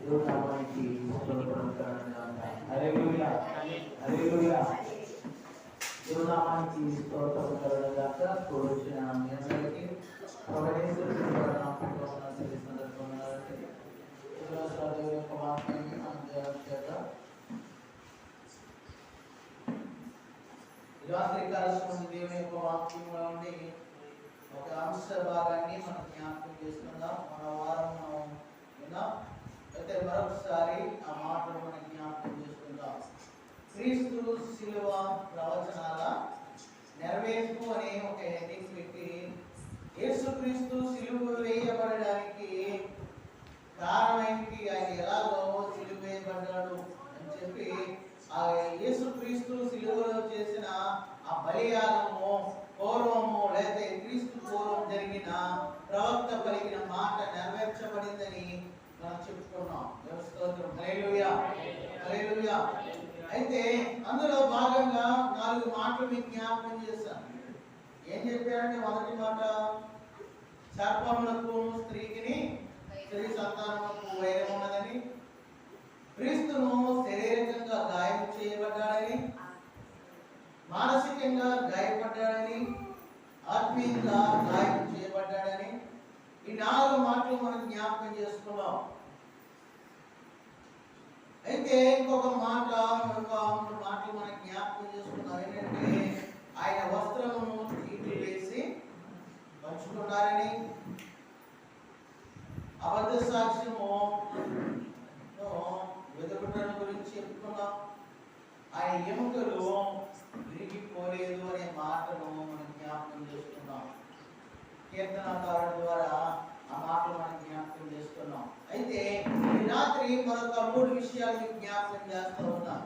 నామానికి స్తోత్రం కలుగుగాక. హల్లెలూయా హల్లెలూయా. దేవుని నామానికి స్తోత్రం కలుగుగాక. కూర్చున్న మీ అందరికీ ప్రభుయేసు నామములో శుభ సందర్భంగా ఈరోజు దేవుని యొక్క వాక్యాన్ని మనం ధ్యానం చేద్దాం. రాత్రి కాలం దేవుని యొక్క వాక్యంలో ఉండి ఒక అంశ భాగాన్ని మనం జ్ఞాపకం చేసుకుందాం. మన వారం మనం విన్నాం. అయితే మరొకసారి ఆ మాటలు మనం జ్ఞాపకం చేసుకుందాం. క్రీస్తు శిలువ ప్రవచనాల నెరవేర్పు అనే ఒక హెడ్డింగ్ పెట్టి యేసుక్రీస్తు శిలువ వేయబడడానికి కారణమేంటి, ఆయన ఎలాగో శిలువ వేయబడ్డాడు అని చెప్పి ఆ యేసుక్రీస్తు శిలువలో చేసిన ఆ బలియాగము పూర్వము లేదా క్రీస్తు పూర్వం జరిగిన ప్రవక్త పలికిన మాట నెరవేర్చబడిందని మనం చెప్పుకున్నాం. స్తోత్రం. హల్లెలూయా హల్లెలూయా. అయితే అందులో భాగంగా 4 మాటలు మీకు జ్ఞాపకం చేశాను. ఏం చెప్పారంటే, మొదటి మాట సర్పములకు స్త్రీకి స్త్రీ సంతానములకు వైరం ఉన్నదని, క్రీస్తును శారీరకంగా గాయం చేయబడ్డాడని, మానసికంగా గాయపడ్డాడని, ఆత్మీయంగా గాయం చేయబడ్డాడని, ఈ 4 మాటలు మనం జ్ఞాపకం చేసుకున్నాం. అయితే ఇంకొక మాట మాటలు మనం జ్ఞాపకం చేసుకున్నాం. ఏంటంటే, ఆయన వస్త్రమును చీటీ వేసి పంచుకున్నారని, అబద్ధ సాక్ష్యము వెదకుటను గురించి చెప్పుకున్నాం. ఆయన ఎముకలు విరిగిపోలేదు అనే మాటను మనం జ్ఞాపకం చేసుకున్నాం. కీర్తనకారుడు ద్వారా ఆ మాటలు మనం జ్ఞాపకం చేసుకున్నాం. అయితే ఈ రాత్రి మరొక 3 విషయాలు జ్ఞాపకం చేస్తూ ఉన్నాం.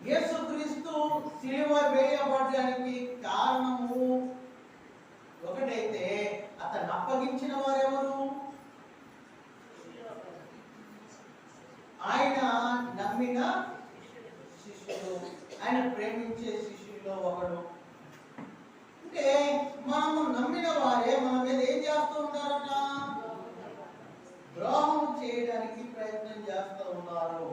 యేసుక్రీస్తు శిలువ వేయబడడానికి కారణము ఒకటైతే, అతను అప్పగించిన వారెవరు? ఆయన నమ్మిన శిష్యుడు, ఆయన ప్రేమించే శిష్యుల్లో ఒకడు. అంటే మనము నమ్మిన వారే మన మీద ఏం చేస్తూ ఉంటారట? ద్రోహం చేయడానికి ప్రయత్నం చేస్తూ ఉన్నారు.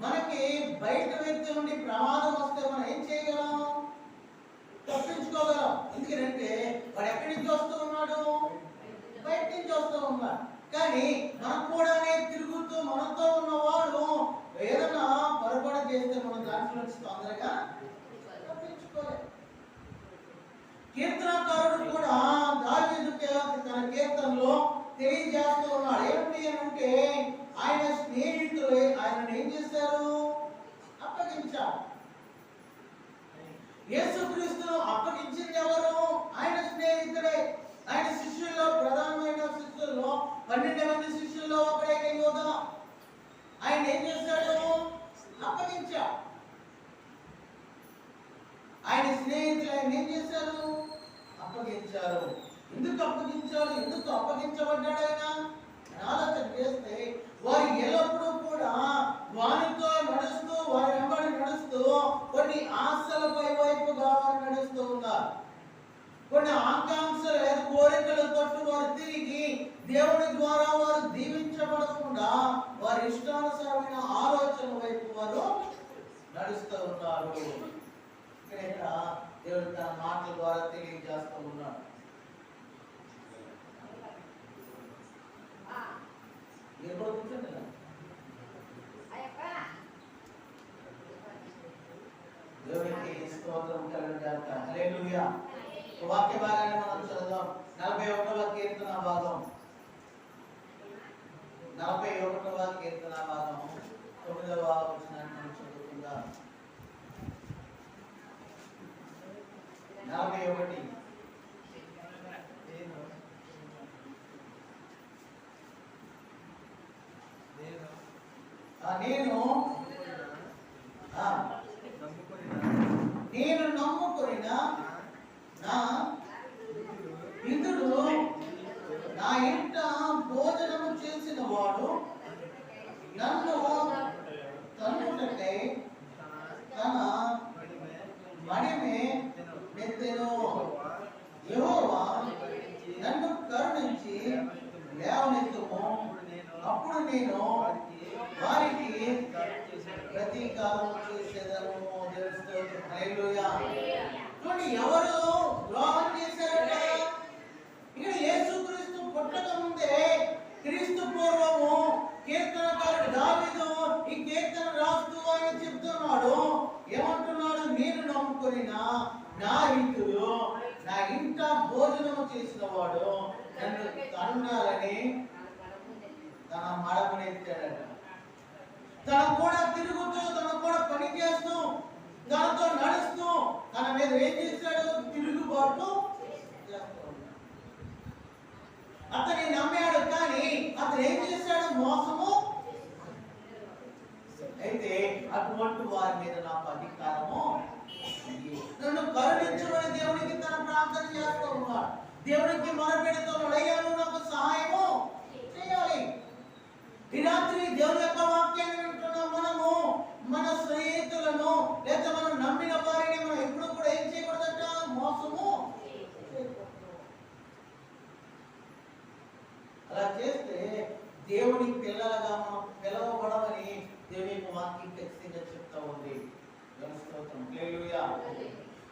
మనకి బయట వ్యక్తి నుండి ప్రమాదం వస్తే మనం ఏం చేయగలం? తప్పించుకోగలం. ఎందుకంటే వాడు ఎక్కడి నుంచి వస్తూ ఉన్నాడు? బయట నుంచి వస్తూ ఉన్నాడు. కానీ మనం కూడానే తిరుగుతూ మనతో ఉన్నవాడు ఏదైనా పొరపాటు చేస్తే మనం దాంట్లో నుంచి తొందరగా తప్పించుకోలేదు. కీర్తనకారుడు కూడా దావీదు తన కీర్తనలో తెలియజేస్తూ ఉన్నాడు. ఏమిటి అంటే, ఆయన స్నేహితులే ఆయనను ఏం చేశారు? అప్పగించారు. యేసుక్రీస్తును అప్పగించింది ఎవరు? ఆయన స్నేహితుడే. ఆయన శిష్యుల్లో ప్రధానమైన శిష్యుల్లో 12 మంది శిష్యుల్లో ఒకడైన యోధ. ఆయన ఏం చేశాడు? అప్పగించాడు. ఆయన స్నేహితులు ఆయన ఏం చేశారు? అప్పగించారు. ఎందుకు అప్పగించారు? ఎందుకు అప్పగించబడ్డాడు ఆయన? ఆలోచన చేస్తే వారు ఎల్లప్పుడూ కూడా వారితో నడుస్తూ, వారి వెంబడి నడుస్తూ కొన్ని ఆశలపై వైపుగా వారు నడుస్తూ ఉన్నారు. కొన్ని ఆకాంక్షలు లేదా కోరికల తట్టు వారు తిరిగి దేవుని ద్వారా వారు దీవించబడకుండా వారి ఇష్టానుసారమైన ఆలోచన వైపు వారు నడుస్తూ ఉన్నారు. ఇక్కడ దేవుడు తన మాటల ద్వారా తెలియజేస్తూ ఉన్నాడు. దేవునికి స్తోత్రం కలుగుగాక. హల్లెలూయా. వాక్య భాగాన్ని మనం చదువుదాం. 41వ కీర్తన భాగం, 41వ కీర్తన భాగం 9వ వచనాన్ని మనం చదువుకుందాం. 41. నేను నమ్ముకొనిన నా పితరుడు నా ఇంట భోజనము చేసిన వాడు నన్ను తన్నుటకై తన మడిమే నెత్తెను. యెహోవా నన్ను వాడు నన్ను తన్నాలని తన మడమను ఎత్తాడట. తన కూడా తిరుగుతూ, తన కూడా పని చేస్తూ, తనతో నడుస్తూ తన మీద ఏం చేశాడు? తిరుగుబాటు చేస్తూ ఉన్నాడు. అతన్ని నమ్మాడు, కానీ అతను ఏం చేశాడు? మోసము. అయితే అటువంటి వారి మీద నాకు అధికారము, నన్ను కరుణించమని దేవునికి తన ప్రార్థన చేస్తూ ఉన్నాడు. దేవునికి మొరపెడుతున్నాడు, అయ్యా నువ్వు నాకు సహాయము చేయాలి. ఈ రాత్రి దేవుని యొక్క వాక్యాన్ని వింటున్న మనము మన స్నేహితులను లేదా మనం నమ్మిన వారిని మనం ఎప్పుడు కూడా ఏం చేయకూడదట? మోసము. అలా చేస్తే దేవుని పిల్లలుగా మనం పిలవబడమని దేవుని యొక్క వాక్యం ఖచ్చితంగా చెప్తా ఉంది.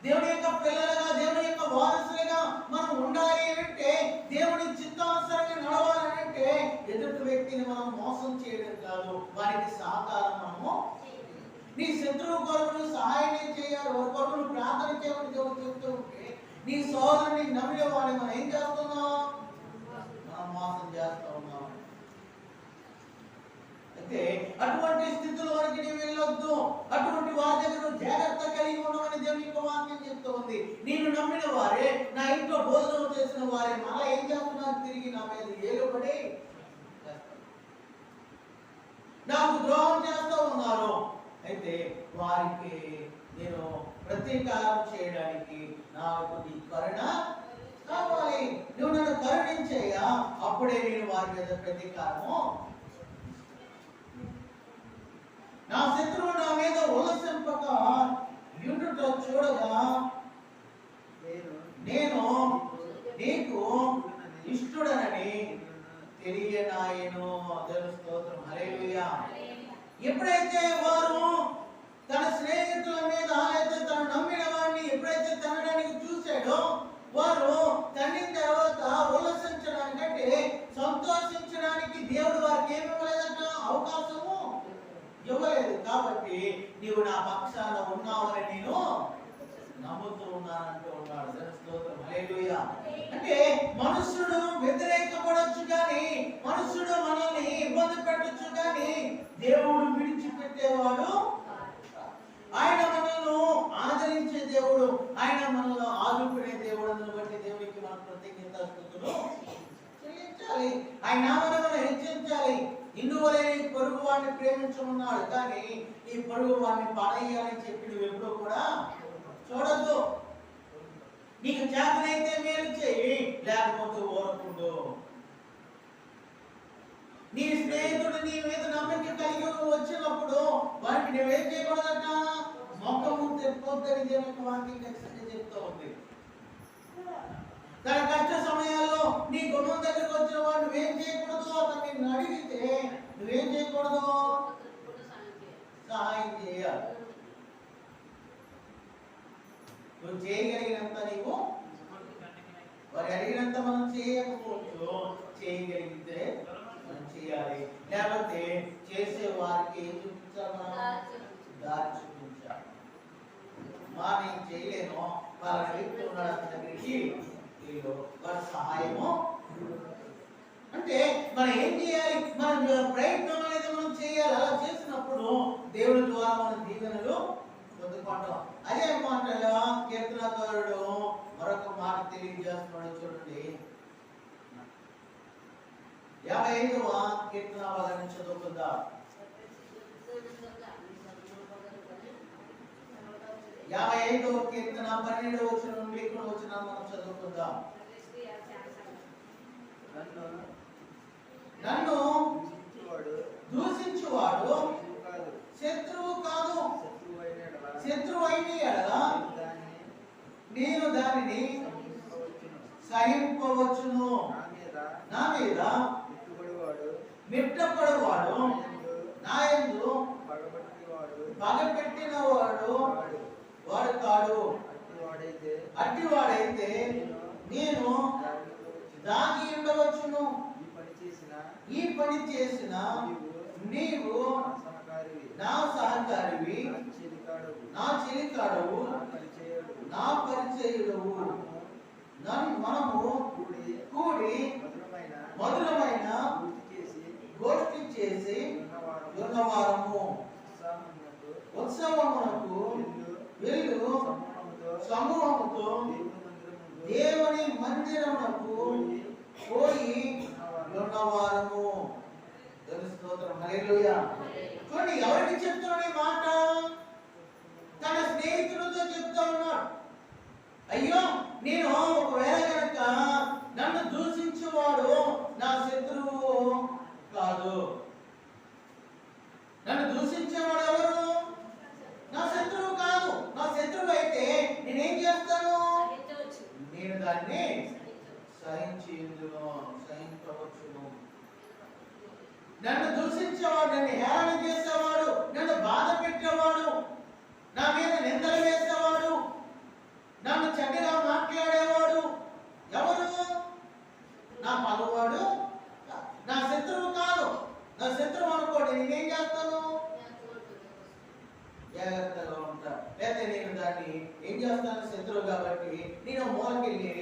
దేవుని యొక్క పిల్లలుగా, దేవుని యొక్క వారసులుగా మనం ఉండాలి అంటే, దేవుని చిత్తానుసారంగా నడవాలి అంటే, ఎదుటి వ్యక్తిని మనం మోసం చేయడం కాదు, వారికి సహకారం మనము. నీ శత్రువు కొరకు సహాయం చేయాలి, ఒక కొరకు ప్రార్థన చేయమని దేవుడు చెప్తూ ఉంటే, నీ సోదరుని నమ్మిన వాడిని మనం ఏం చేస్తున్నాం? మనం మోసం చేస్తా ఉన్నాం. అయితే అటువంటి స్థితిలోనికి నీవు వెళ్ళొద్దు. అటువంటి వారి దగ్గర జాగ్రత్త కలిగి ఉండమని దేవుని యొక్క వాక్యం చెప్తూ ఉంది. నేను నమ్మిన వారే, నా ఇంట్లో భోజనం చేసిన వారే మళ్ళా ఏం చేస్తున్నారు? తిరిగి నా మీద ఏలుబడి నాకు ద్రోహం చేస్తూ ఉన్నారు. అయితే వారికి నేను ప్రతీకారం చేయడానికి నాకు నీ కరుణ కావాలి. నువ్వు నన్ను కరుణించేయా, అప్పుడే నేను వారి మీద ప్రతీకారము. నా శత్రువు నా మీద ఉల్లసింపక యుండుట చూడగా నేను నీకు ఇష్టడనని తెలియనాయను. దేవుని స్తోత్రం, హల్లెలూయా. ఎప్పుడైతే వారు తన స్నేహితుల మీద అయితే తను నమ్మిన వాడిని ఎప్పుడైతే తనడానికి చూశాడో, వారు తన్నిన తర్వాత ఉల్లసించడానికంటే సంతోషించడానికి దేవుడు వారికి ఏమి ఇవ్వలేదట? అవకాశము ఇవ్వలేదు. కాబట్టి నీవు నా పక్షాన ఉన్నావని నేను నమ్ముతూ ఉన్నానంటూ ఉన్నాడు. స్తోత్రం, హల్లెలూయా. అంటే మనుషుడు వ్యతిరేకపడొచ్చు, కానీ మనుషుడు మనల్ని ఇబ్బంది పెట్టొచ్చు, కానీ దేవుడు విడిచిపెట్టేవాడు. ఆయన మనల్ని ఆదరించే దేవుడు, ఆయన మనల్ని ఆదుకునే దేవుడు. అందును బట్టి దేవునికి మనం కృతజ్ఞతాస్తుతులు చెల్లించాలి. ఆయన నామమును మనం హెచ్చించాలి. ఇందువలే పొరుగు వాడిని ప్రేమించమన్నాడు, కానీ ఈ పొరుగు వాడిని పడేయాలని చెప్పి నువ్వు ఎప్పుడూ కూడా చూడద్దు. నీకు చేతనైతే మేలు చేయి, లేకపోతే ఊరకుండు. నీ స్నేహితుడు నీ మీద నమ్మకం కలిగి వచ్చినప్పుడు వారికి నువ్వేం చేయకూడదట? మొక్కము తెప్పొద్దని దేవుని వాక్యం ఖచ్చితంగా చెప్తూ ఉంది. తన కష్ట సమయాల్లో నీ గుమ్మం దగ్గరకు వచ్చిన వాడు నువ్వేం చేయకూడదు? అతను నిన్ను అడిగితే నువ్వేం చేయకూడదు? సహాయం చేయాలి. నువ్వు చేయగలిగినంత నీవు, వారు అడిగినంత మనం చేయకపోవచ్చు, చేయగలిగితే మనం చేయాలి. లేకపోతే చేసే వారికి ఏం చూపించాలి? మనం దారి చూపించాలి. నేను చేయలేను, వాళ్ళ వ్యక్తి ఉన్నాడు అతని దగ్గరికి, వారి సహాయము అంటే మనం ఏం చేయాలి? మన ప్రయత్నం అనేది మనం చేయాలి. అలా చేసినప్పుడు దేవుడి ద్వారా మన దీవెనలు పొందుకుంటాం. అదే మాట కీర్తనకారుడు మరొక మాట తెలియజేస్తున్నాడు. చూడండి, 55వ కీర్తన భాగాన్ని చదువుకుందాం. 55వ కీర్తన 12వ వచనం నుండి ఇక్కడ వచ్చిన మనం చదువుకుందాం. నన్ను దూషించువాడు శత్రువు కాదు, శత్రువు అయిన ఎడల నేను దానిని సహింపవచ్చును. నా మీద మిట్టపడవాడు, నా యందు పగపెట్టిన వాడు వాడు కాడు. అట్టివాడైతే నేను దాగి ఉండవచ్చును. ఈ పని చేసిన నీవు నా సహకారివి, నా చెలికాడవు, నా పరిచయుడవు. మనము కూడి మధురమైన గోష్ఠి చేసి ఉన్నవారము ఉత్సవమునకు వెళ్ళు సమూహముతో దేవుని మందిరమునకు పోయి ఉన్నవారము. స్తోత్రం. హల్లెలూయా. చూడండి, ఎవరికి చెప్తున్నాడు ఈ మాట? తన స్నేహితులతో చెప్తా ఉన్నాడు. అయ్యో, నేను ఒకవేళ కనుక నన్ను దూషించేవాడు నా శత్రువు కాదు. నన్ను దూషించేవాడు ఎవరు? నా శత్రువు కాదు. నా శత్రువు అయితే నేనేం చేస్తాను? నేను దాన్ని సహించవచ్చును. నన్ను దూషించేవాడు, నన్ను హేళన చేసేవాడు, నన్ను బాధ పెట్టేవాడు, నా మీద నిందలు వేసేవాడు, నన్ను చెడ్డగా మాట్లాడేవాడు ఎవరు? నా పగవాడు, నా శత్రువు కాదు. నా శత్రువు అనుకోండి, నేనేం చేస్తాను? జాగ్రత్తగా ఉంటా. లేకపోతే నేను దాన్ని ఏం చేస్తాను? శత్రువు కాబట్టి నేను మూలకెళ్ళి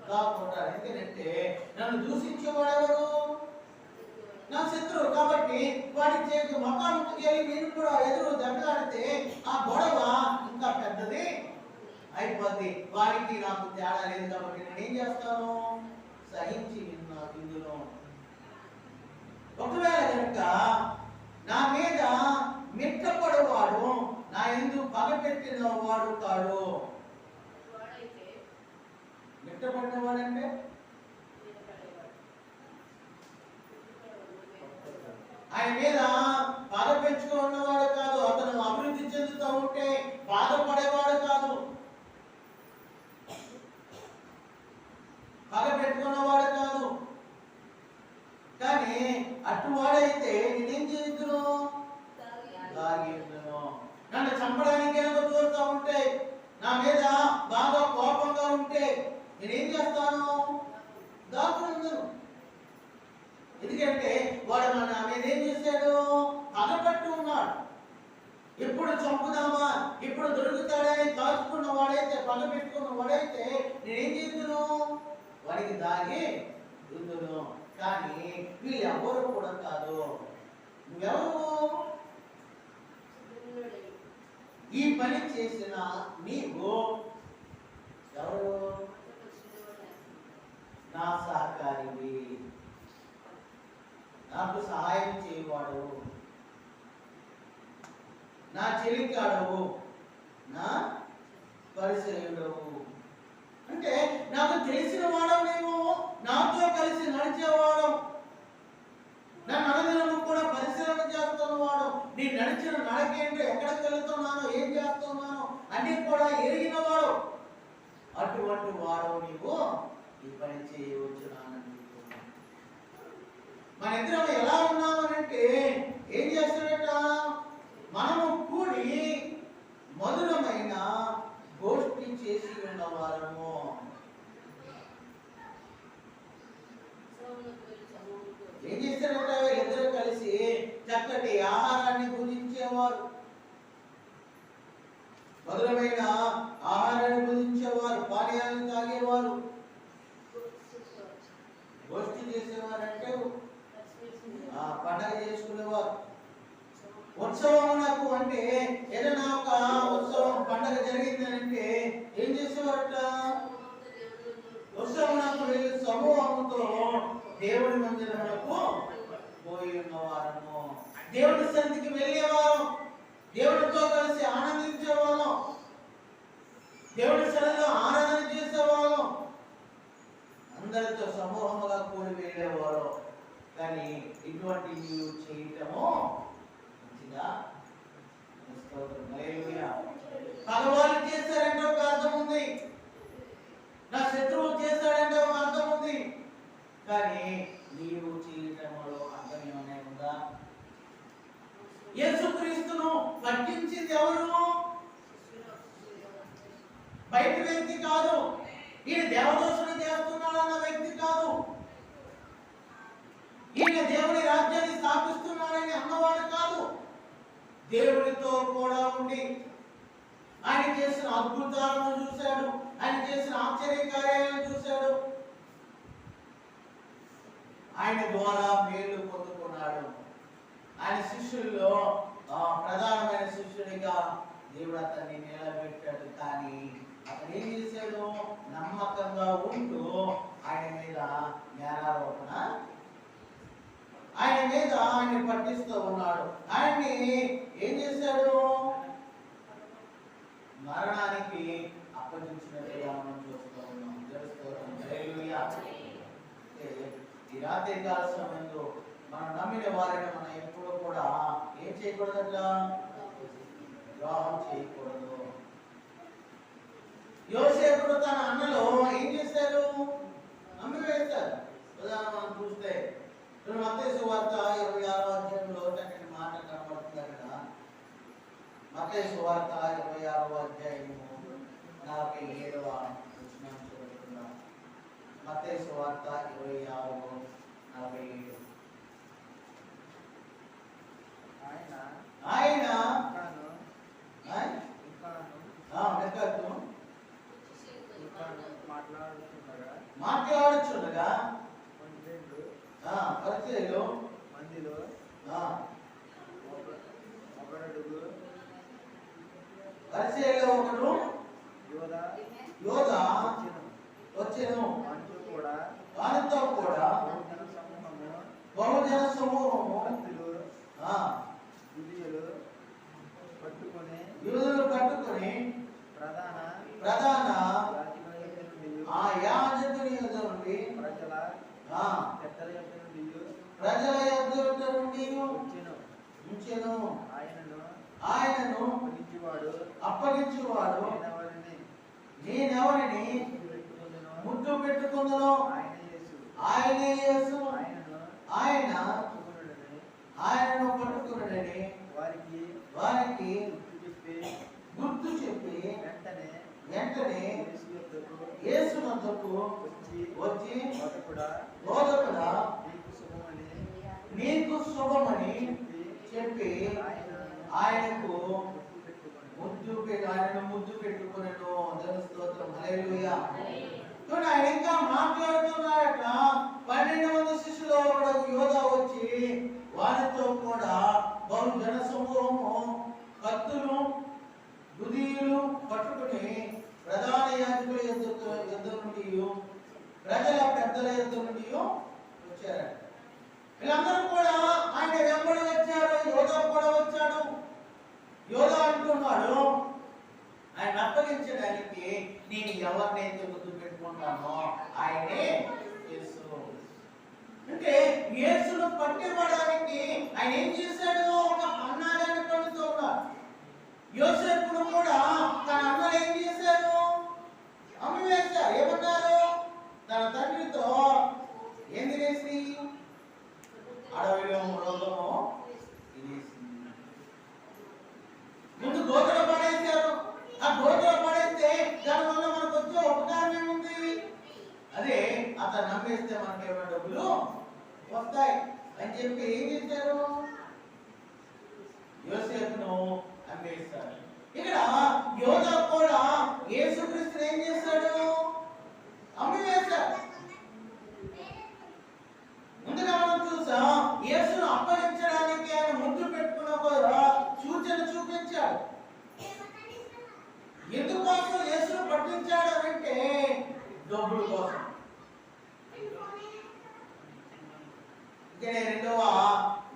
దాక్కుంటాను. ఎందుకంటే నన్ను దూషించేవాడు ఎవరు? నా శత్రువు. కాబట్టి వాడి చేతి మకానికి వెళ్ళి నేను కూడా ఎదురు దెబ్బలాడితే ఆ గొడవ ఇంకా పెద్దది అయిపోద్ది. వాడికి నాకు తేడా లేదు కాబట్టి నేనేం చేస్తాను? సహించి నా ఇందులో. ఒకవేళ కనుక నా మీద మిట్టపడేవాడు నా ఎందుకు పగపెట్టిన వాడు కాడు. మిట్టపడినవాడంటే ఆయన మీద బాధ పెంచుకున్నవాడు కాదు. అతను అభివృద్ధి చెందుతూ ఉంటే బాధపడేవాడు కాదు. బాధ పెట్టుకున్నవాడు కాదు. కానీ అటువాడైతే నేనేం చేద్దును? నన్ను చంపడానికి ఏదో చూస్తూ ఉంటే, నా మీద బాగా కోపంగా ఉంటే నేనేం చేస్తాను? దాక్కున్నాను. ఎందుకంటే వాడు నా మీద ఏం చేశాడు? పగపట్టు ఉన్నాడు. ఎప్పుడు చంపుదామా, ఇప్పుడు దొరుకుతాడని కాచుకున్న వాడైతే, పగ పెట్టుకున్న వాడైతే నేనేం చేద్దును? వాడికి దాగి ఉందును. కానీ వీళ్ళు ఎవరు కూడా కాదు. నువ్వెవరు? ఈ పని చేసిన నీవు ఎవరు? నా సహకారివి, నాకు సహాయం చేయవాడు, నా చెలికాడవు, నా పరిచయుడవు. అంటే నాకు తెలిసిన వాడవు నీవు, నాతో కలిసి నడిచేవాడు, నన్ను అనుదినము కూడా పరిశీలన చేస్తున్నవాడు, నీ నడిచిన నడకేంటో, ఎక్కడికి వెళ్తున్నానో, ఏం చేస్తున్నానో అన్ని కూడా ఎరిగిన వాడు. అటువంటి వాడు నీవు ఈ పని చేయవచ్చు. మన ఇద్దరం ఎలా ఉన్నామనంటే ఏం చేస్తాడట? మనము కూడి మధురమైన గోష్ఠి చేసి ఉన్నవారము. ఏం చేస్తారట? ఇద్దరు కలిసి చక్కటి ఆహారాన్ని భుజించేవారు, మధురమైన ఆహారాన్ని భుజించేవారు, పానీయాలను తాగేవారు. గోష్ఠి చేసేవారంటే పండగ చేసుకునేవారు. ఉత్సవమునకు అంటే ఏదైనా ఒక ఉత్సవం పండగ జరిగిందంటే ఏం చేసేవారట? ఉత్సవమునకు వెళ్ళి సమూహముతో దేవుడి మందిరమునకు పోయి ఉన్నవారము. దేవుడి సన్నిధికి వెళ్ళేవారు, దేవుడితో కలిసి ఆనందించేవాళ్ళం, దేవుడి సన్నిధిలో ఆరాధన చేసేవాళ్ళం, అందరితో సమూహముగా కూడి వెళ్ళేవారు. కానీ ఇటువంటి నీవు చేయటము మంచిదా? భగవాను చేశారంటే ఒక అర్థం ఉంది, నా శత్రువు చేశాడంటే ఒక అర్థం ఉంది. కానీ నీవు చేయటంలో అర్థం ఏమైనా ఉందా? యేసుక్రీస్తును పట్టించింది ఎవరు? బయట వ్యక్తి కాదు. ఈయన దేవదోషణ చేస్తున్నాడన్న వ్యక్తి కాదు. ఈయన దేవుని రాజ్యాన్ని స్థాపిస్తున్నాడని అన్నవాడు కాదు. దేవుడితో కూడా ఉండి ఆయన చేసిన అద్భుతాలను చూశాడు, ఆయన చేసిన ఆశ్చర్య కార్యాలను చూశాడు. ఆయన ద్వారా మేలు పొందుకున్నాడు. ఆయన శిష్యుల్లో ప్రధానమైన శిష్యుడిగా దేవుడు అతన్ని నిలబెట్టాడు. కానీ అతను ఏం చేశాడు? నమ్మకంగా ఉంటూ ఆయన మీద నేరారోపణ, ఆయన్ని పట్టిస్తూ ఉన్నాడు. ఆయన్ని ఏం చేశాడు? మరణానికి అప్పగించినట్టుగా మనం చూస్తూ ఉన్నాం. హల్లెలూయా. ఈ రాత్రి కాల సమయంలో మనం నమ్మిన వారిని మనం ఎప్పుడు కూడా ఏం చేయకూడదట? ద్రోహం చేయకూడదు. యోసేపు తన అన్నలో ఏం చేశారు? నమ్మివేశారు. ఉదాహరణ మనం చూస్తే మత్తయి సువార్త 26వ అధ్యాయంలో చక్కని మాట కనబడుతుంది అక్కడ. మత్తయి సువార్త 26వ అధ్యాయము 47వ వచనం చదువుకుందాం. మత్తయి సువార్త 26:47. ఆయన మాట్లాడుచుండగా పరిచయలో మందిలో పరిచయలో ఒకడు యోధ వచ్చెను. వానితో కూడా బహుజన సమూహము యూదులు పట్టుకొని ప్రధాన ఆ యాజకుని యొద్ద నుండి ప్రజల యొద్ద నుండి ఉంచెను. ఆయనను అప్పగించువాడు నేనెవరిని ముద్దు పెట్టుకుందునో ఆయనే యేసు. ఆయనను పట్టుకున్నాడని వారికి గుర్తు చెప్పి వెంటనే యేసు వద్దకు వచ్చి బోధకుడా నీకు శుభమని చెప్పి ఆయనను ముద్దు పెట్టుకునేను. దేవుని స్తోత్రం. హల్లెలూయా. చూడండి, ఆయన ఇంకా మాట్లాడుతున్నాడట. 12 మంది శిష్యులు ఒకడు యోధ వచ్చి వారితో కూడా బహుజన సమూహము కత్తులు గుదీలు పట్టుకుని ప్రధాన యాజకుల యొద్ద నుండి ప్రజల పెద్దల యొద్ద నుండి వచ్చారట. వీళ్ళందరూ కూడా ఆయన వెంబడి వచ్చారు. యోధ కూడా వచ్చాడు. యోధ అంటున్నాడు, ఆయన అప్పగించడానికి నేను ఎవరినైతే ముద్దు పెట్టుకుంటానో ఆయనే యేసు. అంటే యేసును పట్టివ్వడానికి ఆయన ఏం చేశాడు? ఒక అన్నాన్ని పడుతూ ఉన్నాడు. యోసేపును కూడా తన అన్నలు ఏం చేశారు? అమ్మివేశారు. ఏమన్నారు? తన తండ్రితో ఏం తినేసి అడవిలో మృగము తినేసింది. ముందు గోతులో పడేశారు. ఆ గోతులో పడేస్తే దానివల్ల మనకు వచ్చే ఉపకారం ఏముంది? అదే అతను నమ్మేస్తే మనకి ఏమైనా డబ్బులు వస్తాయి అని చెప్పి ఏం చేశారు? యోసేపును అమ్మేశారు. ఇక్కడ యోధ కూడా యేసుక్రీస్తుని ఏం చేశాడు? అమ్మివేశాడు. ముందుగా మనం చూసాం, యేసును అప్పగించడానికి ఆయన ముద్దు పెట్టుకున్న కూడా సూచన చూపించాడు. ఎందుకోసం యేసును పట్టించాడు అంటే డబ్బుల కోసం. ఇక్కడ రెండవ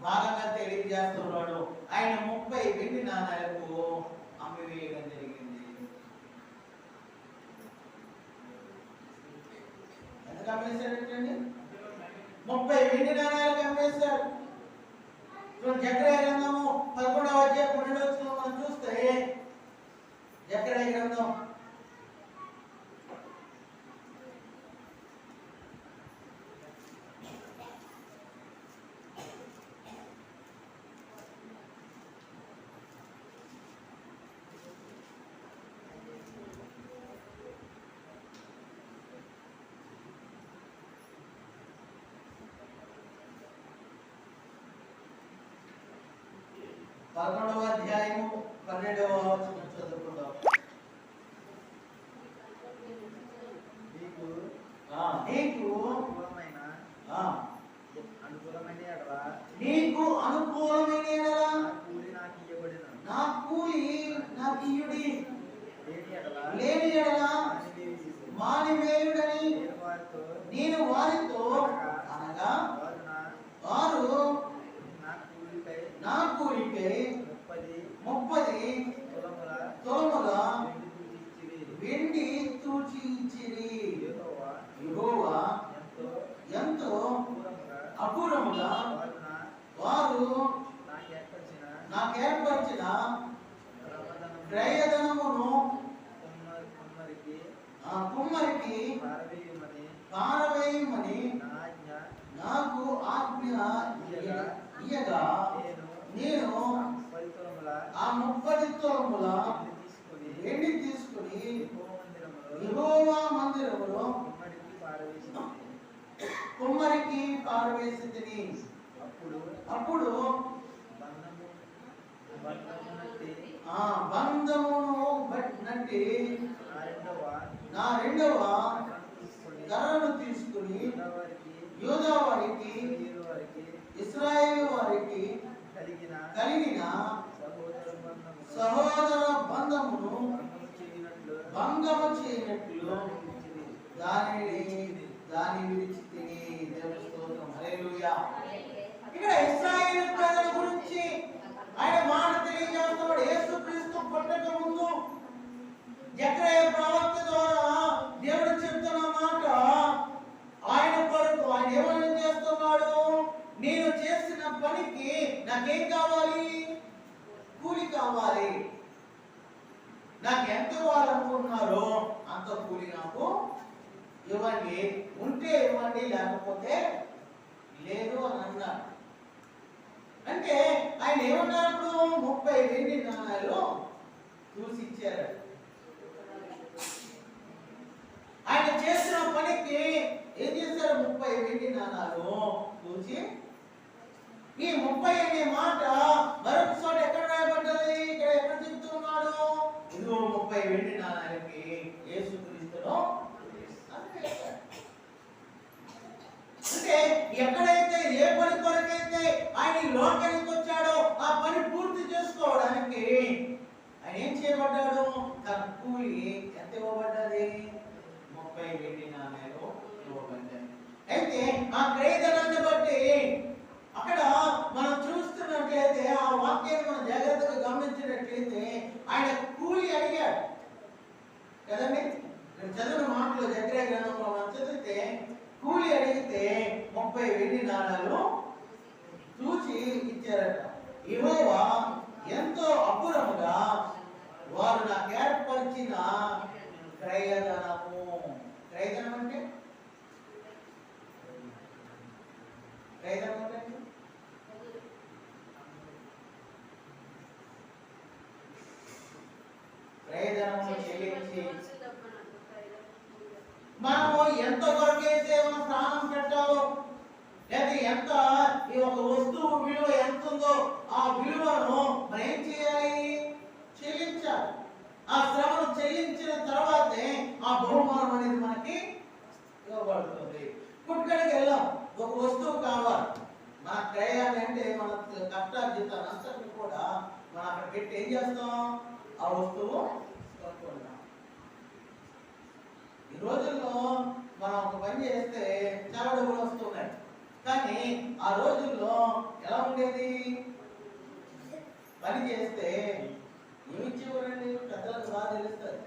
భాగంగా తెలియజేస్తున్నాడు. ఆయన 30 వెండి నాణాలకు అమ్మివేయడం జరిగింది. ఎందుకు అమ్మేశాడండి? 30 వెండి నాణాలకు అమ్మేశాడు. జకర్యా గ్రంథము 11వ అధ్యాయం 12వ వచనం మనం చూస్తే, జకర్యా గ్రంథం 11వ అధ్యాయము 12వ వచనం చదువుకుందాం. నీకు పారవేయమని నాకు ఆజ్ఞ ఇయ్యగా నేను ఆ 30 తులముల వెండి తీసుకుని యెహోవా మందిరములో కుమ్మరికి పారవేసితిని. అప్పుడు బంధమును బట్టి నా రెండవ కర్రను తీసుకుని యూదా వారికి ఇశ్రాయేలు వారికి కలిగిన సహోదర బంధమును భంగము చేయనట్లు దాని విడిచి తిని. దేవుని స్తోత్రం, హల్లెలూయా. ఇక్కడ ఇశ్రాయేలు ప్రజల గురించి ఆయన మాట తెలియజేస్తున్నాడు. యేసుక్రీస్తు పుట్టక ముందు జకర్యా ప్రవక్త ద్వారా దేవుడు చెప్తున్న మాట, ఆయన కొరకు ఆయన ఏమని చేస్తున్నాడు? నేను చేసిన పనికి నాకేం కావాలి? కూలి కావాలి. నాకు ఎంత ఇవ్వాలనుకుంటున్నారో అంత కూలి నాకు ఇవ్వండి. ఉంటే ఇవ్వండి, లేకపోతే లేదు అని అన్నాడు. అంటే ఆయన ఏమన్నారు? 30 వెండి నాణాలు చూసి ఇచ్చారు. ఆయన చేసిన పనికి ఏం చేశారు? 30 వెండి నాణాలు చూసి. ఈ 30 అనే మాట మరొక చోట ఎక్కడ రాయబడ్డది? ఇక్కడ ఎక్కడ చెప్తున్నాడు? ఇదిగో 30 వెండి నాణాలకి యేసుక్రీస్తును. అంటే ఎక్కడైతే ఏ పని కొరకైతే ఆయన ఈ లోకానికి వచ్చాడో ఆ పని పూర్తి చేసుకోవడానికి ఆయన ఏం చేయబడ్డాడు? తన కూలి ఎంత ఇవ్వబడ్డది? 30 వెండి నాణాలు ఇవ్వబడ్డాయి. అయితే ఆ క్రయధనాన్ని బట్టి అక్కడ మనం చూస్తున్నట్లయితే, ఆ వాక్యాన్ని మనం జాగ్రత్తగా గమనించినట్లయితే ఆయన కూలి అడిగాడు కదండి. చదివిన మాటలో జకర్యా గ్రంథంలో మనం చదివితే కూలి అడిగితే 30 వెండి నాణాలు చూచి ఇచ్చారట. యెహోవా ఎంతో అపురముగా వారు నాకు ఏర్పరిచిన క్రయధనము. క్రయధనం అంటే క్రయధనము చెల్లించి మనము ఎంత కొరకైతే మనం ప్రాణం పెట్టాలో, లేదా ఎంత ఈ ఒక వస్తువు విలువ ఎంత ఉందో ఆ విలువను మనం ఏం చేయాలి? చెల్లించాలి. ఆ శ్రమను చెల్లించిన తర్వాతే ఆ బహుమానం అనేది మనకి ఇవ్వబడుతుంది. పుట్టుకడికి వెళ్ళాం, ఒక వస్తువు కావాలి. మన క్రయాన్ని అంటే మన కష్టార్జితాన్ని అంతటిని కూడా మనం అక్కడ పెట్టి ఏం చేస్తాం? ఆ వస్తువు కొనుక్కుంటాం. ఈ రోజుల్లో మనం ఒక పని చేస్తే చాలా డబ్బులు వస్తున్నాయి. కానీ ఆ రోజుల్లో ఎలా ఉండేది? పని చేస్తే ఏమిచ్చేవారండి? పెద్దలకు బాగా తెలుస్తుంది.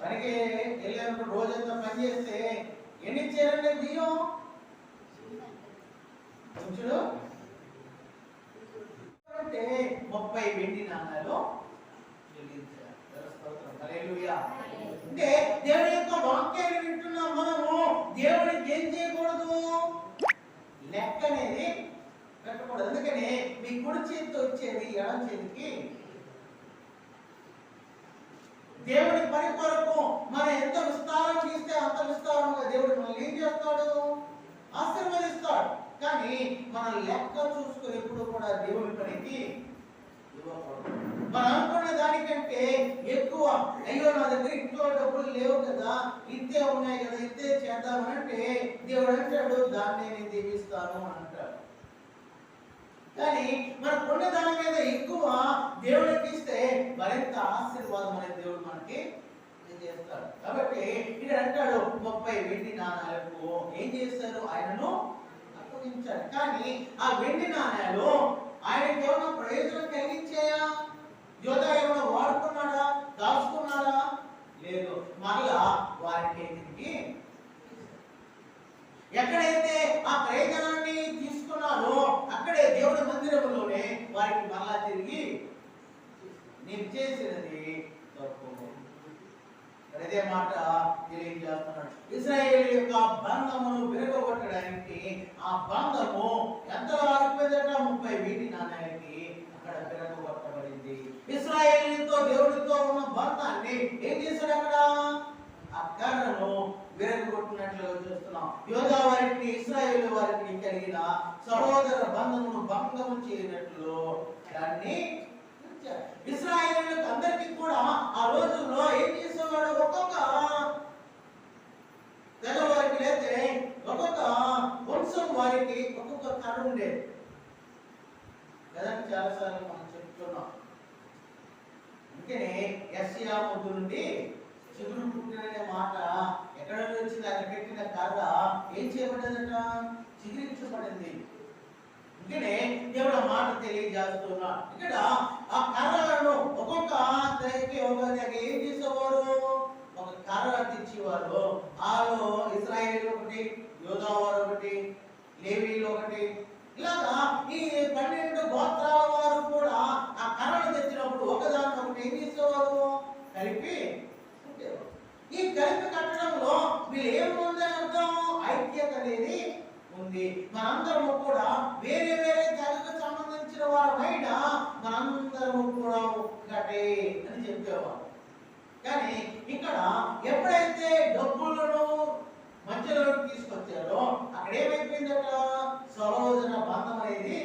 పనికి వెళ్ళినప్పుడు రోజంతా పని చేస్తే ఎన్ని ఇచ్చారండి? బియ్యం కొంచెం అంటే 30 వెండి నాణాలు చెల్లించారు. హల్లెలూయా. అంటే దేవుని యొక్క వాక్యాన్ని వింటున్నాం మనము. దేవునికి ఏం చేయకూడదు? లెక్క అనేది పెట్టకూడదు. అందుకని మీ కుడి చేతితో వచ్చేది ఎడం చేతికి. దేవుడి పని కొరకు మనం ఎంత విస్తారం చేస్తే అంత విస్తారంగా దేవుడు మనల్ని ఏం చేస్తాడు? ఆశీర్వదిస్తాడు. కానీ మనం లెక్క చూసుకుని ఎప్పుడు కూడా దేవుడి పనికి ఇవ్వకూడదు. మనం అనుకున్న దానికంటే ఎక్కువ, అయ్యో నా దగ్గర ఇంట్లో డబ్బులు లేవు కదా, ఇంతే ఉన్నాయి కదా, ఇంతే చేద్దామనంటే దేవుడు అంటాడు దాన్ని నేను దీవిస్తాను అని అంటాడు. కానీ మనకున్న దాని మీద ఎక్కువ దేవుడికి ఇస్తే మరింత ఆశీర్వాదం అనేది దేవుడు మనకి చేస్తాడు. కాబట్టి ఇక్కడ అంటాడు 30 వెండి నాణాలకు ఏం చేస్తారు? ఆయనను అప్పగించాడు. కానీ ఆ వెండి నాణాలు ఆయనకి ఏమైనా ప్రయోజనం కలిగించాయా? యోధా ఏమైనా వాడుకున్నాడా? దాచుకున్నాడా? లేదు. మరలా వారికి తిరిగి ఎక్కడైతే ఆ ప్రయోజనాన్ని తీసుకున్నాడో అక్కడే దేవుడి మందిరంలోనే వారికి మరలా తిరిగి నేను చేసినది తప్పు. అదే మాట తెలియజేస్తున్నాడు. ఇశ్రాయేలు యొక్క బంధమును విరగొట్టడానికి ఆ బంధము ఎంత ఆగిపోయిందట? 30 వెండి నాణేలకి అక్కడ విరగొట్టబడింది. ఇశ్రాయేలుతో దేవుడితో ఉన్న బంధాన్ని ఏం చేశాడు? అక్కడ ఆ కర్రను విరగొట్టినట్లుగా చూస్తున్నాం. యోధా వారికి ఇశ్రాయేలు వారికి కలిగిన సహోదర బంధమును భంగము చేయనట్లు దాన్ని ఇశ్రాయేలులకు అందరికీ కూడా ఆ రోజుల్లో ఏం చేసేవాడు? ఒక్కొక్క తెగ వారికి లేతే ఒక్కొక్క వంశం వారికి ఒక్కొక్క కర్ర ఉండేది కదా. చాలాసార్లు మనం చెప్తున్నాం. అందుకనే యెషయా పొద్దు నుండి చిగురు పుట్టిననే మాట ఎక్కడ వచ్చింది? అక్కడ పెట్టిన కర్ర ఏం చేయబడ్డదట? చిగురించబడింది. అందుకనే దేవుడు ఆ మాట తెలియజేస్తున్నా. ఇక్కడ ఆ కర్రలను ఒక్కొక్క తెగకి ఏం చేసేవారు? ఒక కర్ర తెచ్చేవారు. ఆలో ఇశ్రాయేలు ఒకటి, యోధా వారు ఒకటి, లేవీలు ఒకటి, ఇలాగా ఈ 12 గోత్రాల వారు కూడా ఆ కర్రను తెచ్చినప్పుడు ఒకదాన్ని ఒకటి ఏం చేసేవారు? కలిపి ఈ కలిపి కట్టడంలో వీళ్ళు ఏముందని అర్థం? ఐక్యత అనేది ఉంది. మనందరము కూడా వేరే వేరే తెగకు సంబంధించిన వారమైనా మనందరము కూడా ఒక్కటే అని చెప్పేవారు. కానీ ఇక్కడ ఎప్పుడైతే డబ్బులను మధ్యలోకి తీసుకొచ్చారో అక్కడ ఏమైపోయిందట? సహోదర బంధం అనేది.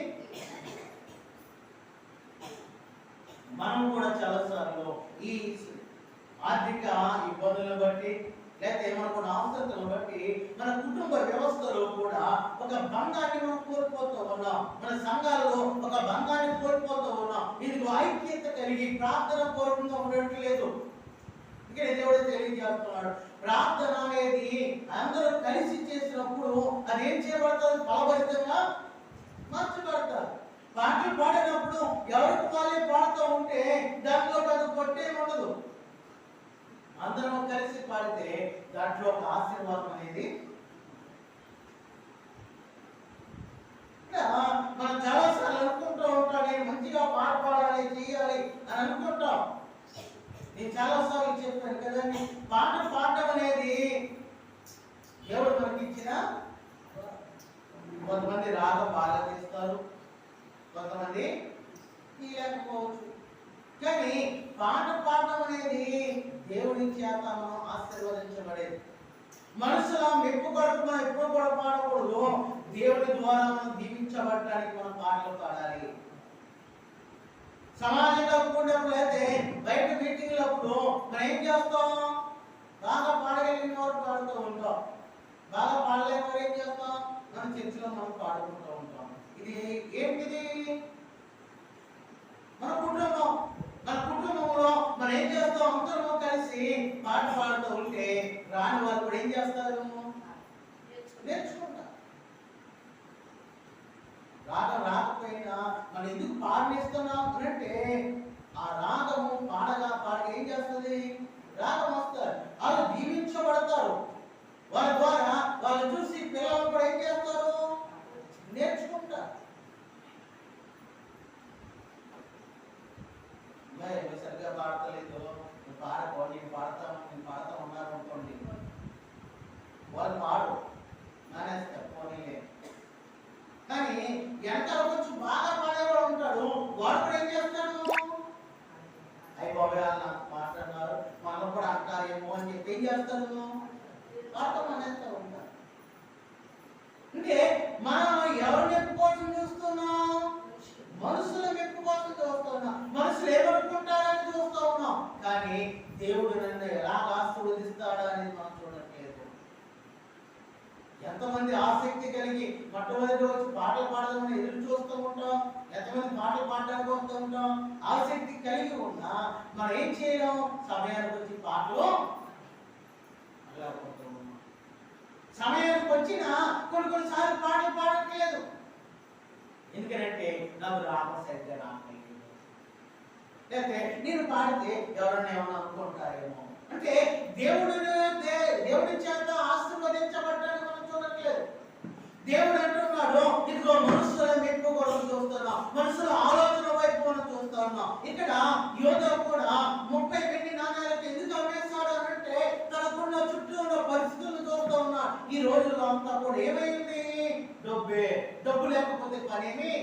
మనం కూడా చాలాసార్లు ఈ ఆర్థిక ఇబ్బందులను బట్టి లేకపోతే ఏమనుకున్న అవసరతలను బట్టి మన కుటుంబ వ్యవస్థలో కూడా ఒక బంధాన్ని మనం కోల్పోతూ ఉన్నాం. మన సంఘాలలో ఒక బంధాన్ని కోల్పోతూ ఉన్నాం. ఇది ఐక్యత కలిగి ప్రార్థన పూర్వకంగా ఉండట్లేదు. ఇక్కడ దేవుడు తెలియజేస్తున్నాడు. ప్రార్థన అనేది అందరూ కలిసి చేసినప్పుడు అది ఏం చేయబడతారు? ఫలభరితంగా మార్చబడతారు. పాటలు పాడినప్పుడు ఎవరికి వాళ్ళే పాడుతూ ఉంటే దాంట్లో పెద్ద పొట్టేం ఉండదు. అందరం కలిసి పాడితే దాంట్లో ఒక ఆశీర్వాదం అనేది. మనం చాలాసార్లు అనుకుంటూ ఉంటాం, నేను మంచిగా పాట పాడాలి, చేయాలి అని అనుకుంటాం. నేను చాలాసార్లు చెప్పాను కదండి, పాట పాడడం అనేది దేవుడు మనకి ఇచ్చిన. కొంతమంది రాగం బాగా తీస్తారు, కొంతమంది తీయలేకపోవచ్చు. కానీ పాట పాడడం అనేది దేవుడి చేత మనం ఆశీర్వదించబడేది. మనసులో మెప్పు కొరకు మనం ఎప్పుడు కూడా పాడకూడదు. దేవుడి ద్వారా మనం దీవించబడటానికి మనం పాటలు పాడాలి. సమాజంలో కూడినప్పుడు అయితే బయట మీటింగ్లప్పుడు మనం ఏం చేస్తాం? బాగా పాడగలిగిన వారు పాడుతూ ఉంటాం, బాగా పాడలేని వారు ఏం చేస్తాం? మన చర్చిలో మనం పాడుకుంటూ ఉంటాం. ఇది ఏంటిది? మన కుటుంబం. మన కుటుంబంలో మనం ఏం చేస్తాం? అందరూ కలిసి పాట పాడుతూ ఉంటే రాని వారు కూడా ఏం చేస్తారు? నేర్చుకుంటారు. రాగం రాకపోయినా మనం ఎందుకు పాడనిస్తున్నాం అంటే ఆ రాగము పాడగా ఏం చేస్తుంది? రాగం వస్తారు, వాళ్ళు దీవించబడతారు. వాళ్ళ ద్వారా వాళ్ళు చూసి పిల్లలు కూడా ఏం చేస్తారు? నేర్చుకుంటారు. సరిగ్గా పాడతలేదు, నేను పాడతా ఉన్నారు అనుకోండి, వాళ్ళు పాడు మానేస్తారు, పోనీలే. కానీ వెనకాల కొంచెం బాగా పాడేవాడు ఉంటాడు, వాడు కూడా ఏం చేస్తాడు? అయ్యి బాబాయ్ వాళ్ళు నాకు మాట్లాడినారు, మనం కూడా అంటారేమో అని చెప్పి ఏం చేస్తాను? పాడటం మానేస్తూ ఉంటారు. అంటే మనం ఎవరి మెప్పు కోసం చూస్తున్నాం? మనుషుల మెప్పు కోసం చూస్తున్నాం. మనుషులు ఏమనుకుంటారని చూస్తూ ఉన్నాం. కానీ దేవుడు నన్ను ఎలా ఆశీర్వదిస్తాడా అనేది మనం చూడట్లేదు. ఎంతమంది ఆసక్తి కలిగి మొట్టమొదటి రోజు పాటలు పాడదామని ఎదురు చూస్తూ ఉంటాం, ఎంతమంది పాటలు పాడడానికి వస్తూ ఉంటాం. ఆసక్తి కలిగి ఉన్నా మనం ఏం చేయడం? సమయానికి వచ్చి పాటలు సమయానికి వచ్చిన కొన్నిసార్లు పాటలు పాడట్లేదు. ఎందుకంటే నాకు రామ సరిగ్గా రావట్లేదు, లేకపోతే నేను పాడితే ఎవరన్నా ఏమన్నా అనుకుంటారేమో. అంటే దేవుడి చేత ఆశీర్వదించబడ్డానికి మనం చూడట్లేదు. దేవుడు అంటున్నాడు, ఇదిగో మనుషుల మెప్పు కొరకు చూస్తున్నాం, మనుషుల ఆలోచన వైపు మనం చూస్తున్నాం. ఇక్కడ యోధ కూడా 30 వెండి నాణ్యాలకు ఎందుకు అమ్మేస్తాడు అంటే రోజుల్లో అంతా కూడా ఏమైంది? డబ్బే. డబ్బు లేకపోతే పనేమి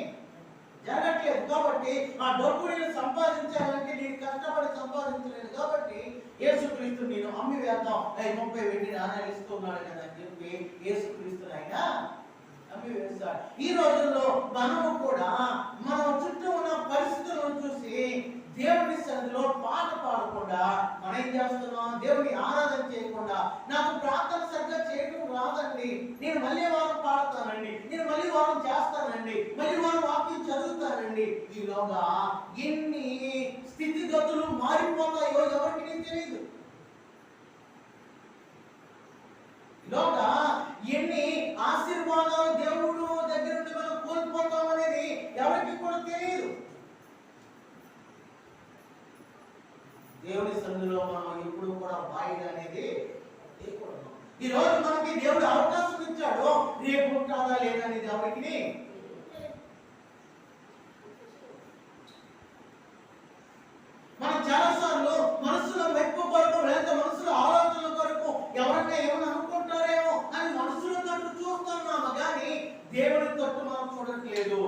జరగట్లేదు. కాబట్టి ఆ డబ్బు నేను సంపాదించాలంటే నేను కష్టపడి సంపాదించలేదు. కాబట్టి యేసుక్రీస్తు నేను అమ్మి వేద్దాం, 30 వెండి నాణ్యాలు ఇస్తున్నాడు కదా అని చెప్పి యేసుక్రీస్తుని ఆయన అమ్మి వేస్తాడు. ఈ రోజుల్లో మనము కూడా మనం చుట్టూ ఉన్న పరిస్థితులను చూసి దేవుని సన్నిధిలో పాట పాడకుండా మనం ఏం చేస్తున్నాం? దేవుని ఆరాధన చేయకుండా, నాకు ప్రార్థన సరిగ్గా చేయడం రాదండి, నేను మళ్ళీ వారం పాడతానండి, నేను మళ్ళీ వారం చేస్తానండి, మళ్ళీ వారం వాక్యం చదువుతానండి. ఈలోగా ఎన్ని స్థితిగతులు మారిపోతాయో ఎవరికి తెలియదు. ఈలోగా ఎన్ని ఆశీర్వాదాలు దేవుడు దగ్గర నుండి మనం కోల్పోతాం అనేది ఎవరికి కూడా తెలియదు. దేవుని సన్నిధిలో మనం ఎప్పుడు కూడా వాయిదా అనేది చేయకూడదు. ఈ రోజు మనకి దేవుడు అవకాశం ఇచ్చాడు, రేపు ఉంటుందా లేదనేది ఎవరికి. మనం చాలాసార్లు మనసులో మెప్పు కొరకు లేదా మనసులో ఆలోచనల కొరకు ఎవరైనా ఏమైనా అనుకుంటారేమో అని మనసులో తట్టు చూస్తున్నాము, కానీ దేవుని తట్టు మనం చూడట్లేదు.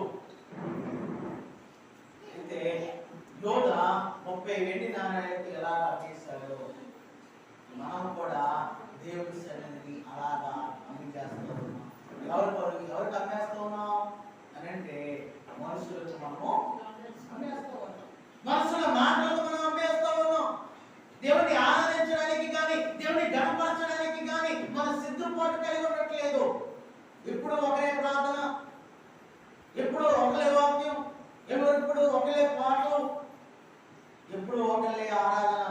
అయితే యోధ 30 వెండి నాణ్యాలకు ఎలా చేశాడు? మనం కూడా దేవుని సన్నిధిని అలాగా అమ్మిచేస్తూ ఉన్నాం. ఎవరికి అమ్మేస్తూ ఉన్నాం అని అంటే మనుషులకు మనము అమ్మేస్తూ ఉన్నాం. మనుషుల మాటలకు మనం అమ్మేస్తూ ఉన్నాం. దేవుని ఆరాధించడానికి కానీ దేవుని గణపరచడానికి కానీ మన సిద్ధపాటు కలిగి ఉండట్లేదు. ఎప్పుడు ఒకరే ప్రార్థన, ఎప్పుడు ఒకరే వాక్యం, ఎప్పుడు ఒకరే పాటలు, ఎప్పుడు ఒకళ్ళే ఆరాధన.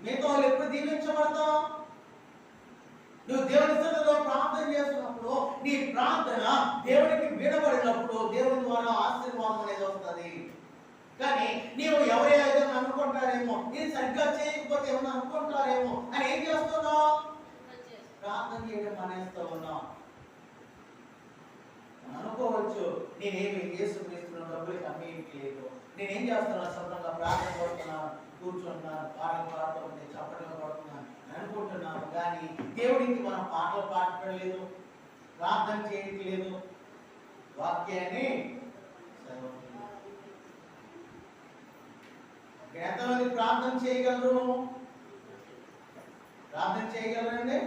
మీతో వాళ్ళు ఎప్పుడు దీవించబడతావు? నువ్వు దేవుని సన్నిధిలో ప్రార్థన చేస్తున్నప్పుడు నీ ప్రార్థన దేవునికి వినబడినప్పుడు దేవుని ద్వారా ఆశీర్వాదం అనేది వస్తుంది. కానీ నీవు ఎవరే ఏదైనా అనుకుంటారేమో, నేను సరిగ్గా చేయకపోతే ఏమన్నా అనుకుంటారేమో అని ఏం చేస్తున్నావు? ప్రార్థన చేయడం మానేస్తూ ఉన్నావు. అనుకోవచ్చు, నేనేమి యేసుక్రీస్తును డబ్బులకి అమ్మేయట్లేదు, నేనేం చేస్తున్నాను, శుభ్రంగా ప్రార్థన కొడుతున్నాను, కూర్చుంటున్నాను, పాటలు పాడుతుంటే చప్పట్లు కొడుతున్నాను అనుకుంటున్నాను. కానీ దేవుడికి మనం పాటలు పాడట్లేదు, ప్రార్థన చేయట్లేదు, వాక్యాన్ని ఎంతమంది ప్రార్థన చేయగలరు? ప్రార్థన చేయగలరండి?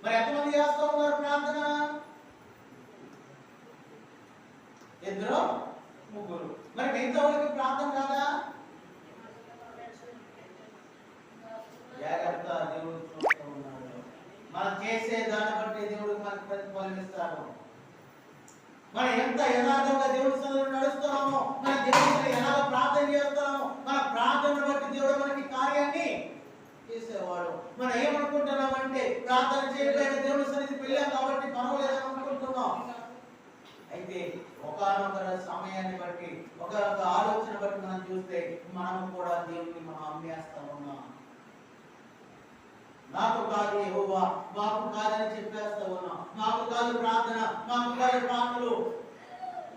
మరి ఎంతమంది చేస్తూ ఉన్నారు ప్రార్థన? ఇద్దరు ముగ్గురు. మరి మిగతా వాళ్ళకి ప్రార్థన కాదా? జాగ్రత్త, దేవుడు చూస్తూ ఉన్నాడు. మనం చేసే దాన్ని బట్టి దేవుడికి మనకు ప్రతిఫలం ఇస్తాడు. మనం ఎంత యథార్థంగా దేవుడి సన్నిధిలో నడుస్తున్నామో, మన దేవుడిని ఎలా ప్రార్థన చేస్తున్నామో, మన ప్రార్థన బట్టి దేవుడు మనకి కార్యాన్ని చేసేవాడు. మనం ఏమనుకుంటున్నామంటే ప్రార్థన చేయలేక దేవుడి సన్నిధికి వెళ్ళాం కాబట్టి పర్వాలేదు అనుకుంటున్నాం. అయితే ఒకనొక సమయాన్ని బట్టి, ఒక ఆలోచన బట్టి మనం చూస్తే మనం కూడా దేవుడిని మనం అమ్మేస్తా ఉన్నాం. నాకు కాదు యెహోవా, మాకు కాదని చెప్పేస్తా ఉన్నాం. మాకు కాదు ప్రార్థన, మాకు కాదు పాటలు,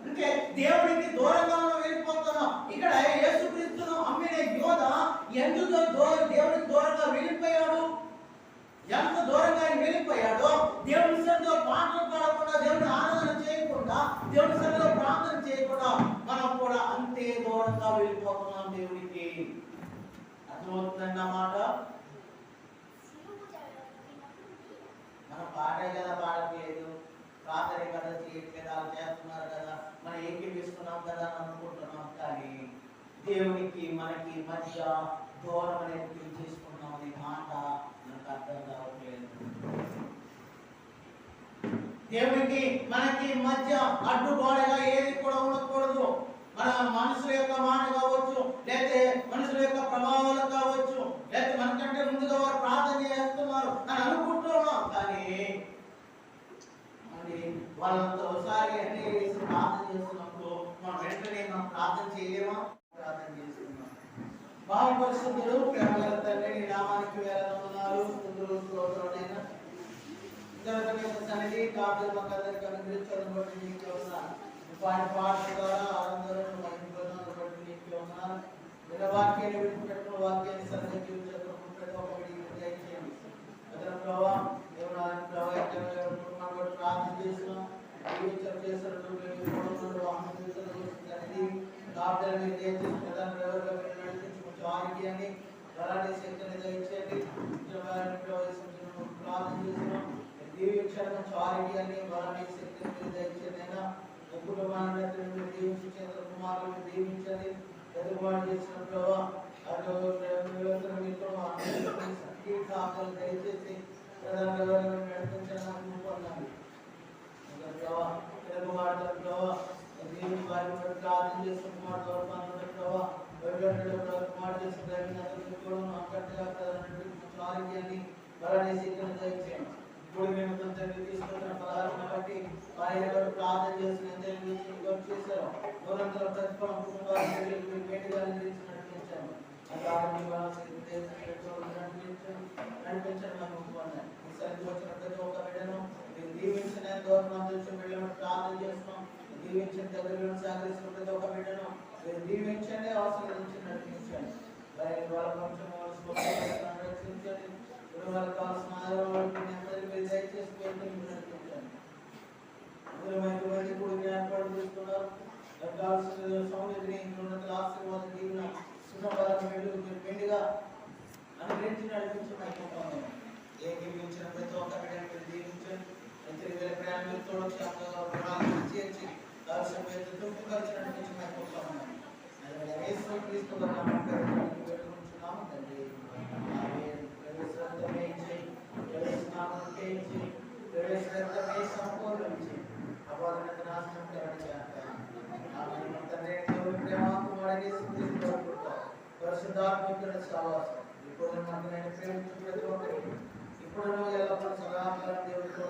అంటే దేవుడికి దూరంగా మనం వెళ్ళిపోతున్నాం. ఇక్కడ యేసుక్రీస్తును అమ్మిన యోధ ఎందుకు దేవుడికి దూరంగా వెళ్ళిపోయాడు? ఎంత దూరంగా ఆయన వెళ్ళిపోయాడో, దేవుని సన్నిధిలో పాటలు పాడకుండా, దేవుని ఆరాధన చేయకుండా, దేవుని సన్నిధిలో ప్రార్థన చేయకుండా మనం కూడా అంతే దూరంగా వెళ్ళిపోతున్నాం దేవుడికి. అర్థమవుతుందన్నమాట. మనం పాటే కదా పాడట్లేదు, ప్రార్థన కదా చేయట్లేదు, అలా చేస్తున్నారు కదా, మనం ఏకీపిస్తున్నాం కదా అని అనుకుంటున్నాం. కానీ దేవునికి మనకి మధ్య దూరం అనేది చేసుకున్నాం అనే మాట మనకు అర్థం కావట్లేదు. దేవునికి మనకి మధ్య అడ్డుగోడగా ఏది కూడా ఉండకూడదు. మన మనుషుల యొక్క మాట కావచ్చు, లేకపోతే మనుషుల యొక్క ప్రభావాలు కావచ్చు, లేకపోతే మనకంటే ముందుగా వారు ప్రార్థన చేస్తున్నారు అని అనుకుంటున్నాం. కానీ వాళ్ళంతా ఒకసారి అన్ని వేసి ప్రార్థన చేస్తున్నప్పుడు మనం వెంటనే మనం ప్రార్థన చేయలేమా? ప్రార్థన చేస్తున్నాం. మహాపరిశుద్ధుడు ప్రేమగల తండ్రి, నీ నామానికి వేలనన్నారు స్తుతులు స్తోత్రాలైనా సన్నిధి కాపులు మాకందరికి అనుగ్రహించడం బట్టి నీకే ఉన్నాను. పాట ద్వారా ఆనందం మహిమలను బట్టి నీకే ఉన్నాను. వాక్యాన్ని విడిచిపెట్టుకున్న వాక్యాన్ని సరిగ్గా జీవితంలో ప్రతి ఒక్కటి దయచేయండి. అతను ప్రభావం దేవుడు ప్రభావం ఆరోగ్యాన్ని బలాన్ని శక్తిని మీరు దయచేయండి అయినా మీ కుటుంబాన్ని మీరు దీవించి చంద్ర కుమారులను దీవించండి ఎదురుబాటు చేసిన ప్రభావ అటు మీతో ఆకలి దయచేసి నడిపించడానికి పొందాలి తెలుగు మాటల ప్రభావ దేవుని వారి ప్రార్థన చేసిన మాట ప్రభావ మాట చేసిన ఆరోగ్యాన్ని బలాన్ని శక్తిని దయచేయండి ఇప్పుడు మేము తీసుకుంటున్న ఫలాలను బట్టి వారి ప్రార్థన చేసిన చేశారు దూరంతో ప్రతిఫలం కుటుంబాన్ని వేటిగా నడిపించాము నడిపించడం వచ్చిన ప్రతి ఒక్క బిడ్డను మీరు దీవించిన దూరం బిడ్డలను ప్రార్థన చేస్తున్నాం దీవించిన దగ్గర సహకరిస్తున్న ప్రతి ఒక్క బిడ్డను మీరు దీవించండి ఆశీర్వదించి నడిపించండి వాళ్ళ కొంచెం రక్షించండి ఇప్పుడు వాళ్ళకి కావాల్సిన ఆధారం మీరు దయచేసి నడిపించండి ఇప్పుడు జ్ఞాపకం తీసుకున్నారు కావాల్సిన సౌందర్యం ఉన్నత ఆశీర్వాదం దీవున మెండుగా అనుగ్రహించి నడిపించడం ఏ దీవించిన ప్రతి ఒక్క బిడ్డను దీవించండి ప్రయాణంతో చేర్చి తృప్తిపరిచి నడిపించడం పరిశుద్ధాత్మకుల సహవాసం ఇప్పుడు ఎల్లప్పుడూ సదాకాలం దేవుడితో